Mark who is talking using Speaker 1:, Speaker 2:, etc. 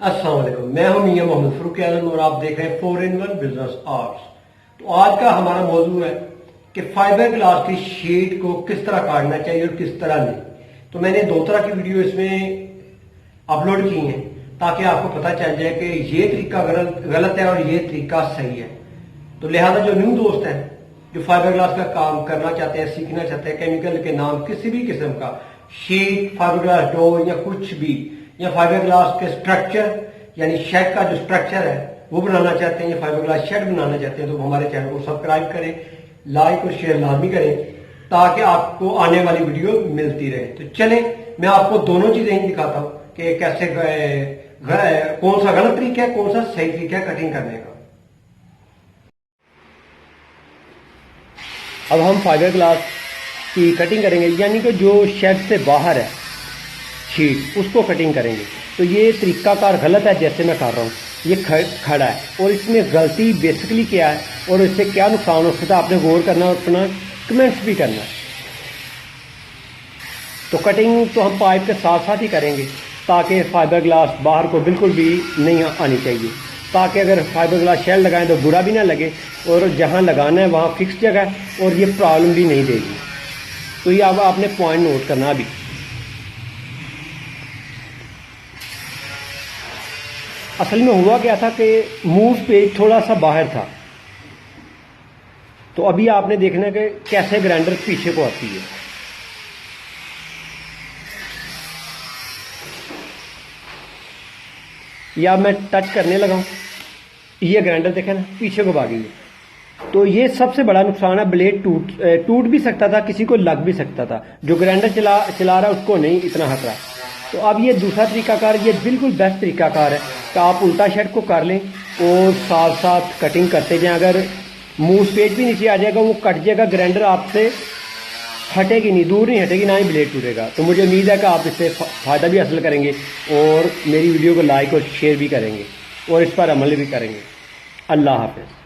Speaker 1: अस्सलाम वालेकुम, मैं हूं मियां मोहम्मद फरूक आलम और आप देख रहे हैं 4 in 1 बिजनेस आर्ट्स। तो आज का हमारा मौजू है कि फाइबर ग्लास की शीट को किस तरह काटना चाहिए और किस तरह नहीं। तो मैंने दो तरह की वीडियो इसमें अपलोड की हैं ताकि आपको पता चल जाए कि ये तरीका गलत है और ये तरीका सही है। तो लिहाजा जो न्यू दोस्त हैं जो फाइबर ग्लास का काम करना चाहते हैं, सीखना चाहते हैं, केमिकल के नाम किसी भी किस्म का शीट, फाइबर ग्लास डोर या कुछ भी, या फाइबर ग्लास के स्ट्रक्चर यानी शेड का जो स्ट्रक्चर है वो बनाना चाहते हैं या फाइबर ग्लास शेड बनाना चाहते हैं, तो हमारे चैनल को सब्सक्राइब करें, लाइक और शेयर लाजमी करें ताकि आपको आने वाली वीडियो मिलती रहे। तो चले मैं आपको दोनों चीजें ही दिखाता हूं कि कैसे कौन सा गलत तरीका है, कौन सा सही तरीका है कटिंग करने का। अब हम फाइबर ग्लास की कटिंग करेंगे, यानी कि जो शेड से बाहर है शीट उसको कटिंग करेंगे। तो ये तरीकाकार गलत है जैसे मैं कर रहा हूँ, ये खड़ा है और इसमें गलती बेसिकली क्या है और इससे क्या नुकसान हो सकता है आपने गौर करना और अपना कमेंट्स भी करना है। तो कटिंग तो हम पाइप के साथ साथ ही करेंगे ताकि फाइबर ग्लास बाहर को बिल्कुल भी नहीं आनी चाहिए, ताकि अगर फाइबर ग्लास शेल लगाएं तो बुरा भी ना लगे और जहाँ लगाना है वहाँ फिक्स जगह है और ये प्रॉब्लम भी नहीं देगी। तो ये अब आपने पॉइंट नोट करना। अभी असल में हुआ क्या था कि मूव पेज थोड़ा सा बाहर था, तो अभी आपने देखना है कि कैसे ग्राइंडर पीछे को आती है। या मैं टच करने लगा हूं, ये ग्राइंडर देखें ना पीछे को भागी है। तो ये सबसे बड़ा नुकसान है, ब्लेड टूट भी सकता था, किसी को लग भी सकता था। जो ग्राइंडर चला रहा उसको नहीं इतना खतरा। तो अब ये दूसरा तरीकाकार, ये बिल्कुल बेस्ट तरीकाकार है कि आप उल्टा शेड को कर लें और साथ साथ कटिंग करते जाएं। अगर मूव पेज भी नीचे आ जाएगा वो कट जाएगा, ग्राइंडर आपसे हटेगी नहीं, दूर नहीं हटेगी, ना ही ब्लेड टूटेगा। तो मुझे उम्मीद है कि आप इससे फ़ायदा भी हासिल करेंगे और मेरी वीडियो को लाइक और शेयर भी करेंगे और इस पर अमल भी करेंगे। अल्लाह हाफ़िज़।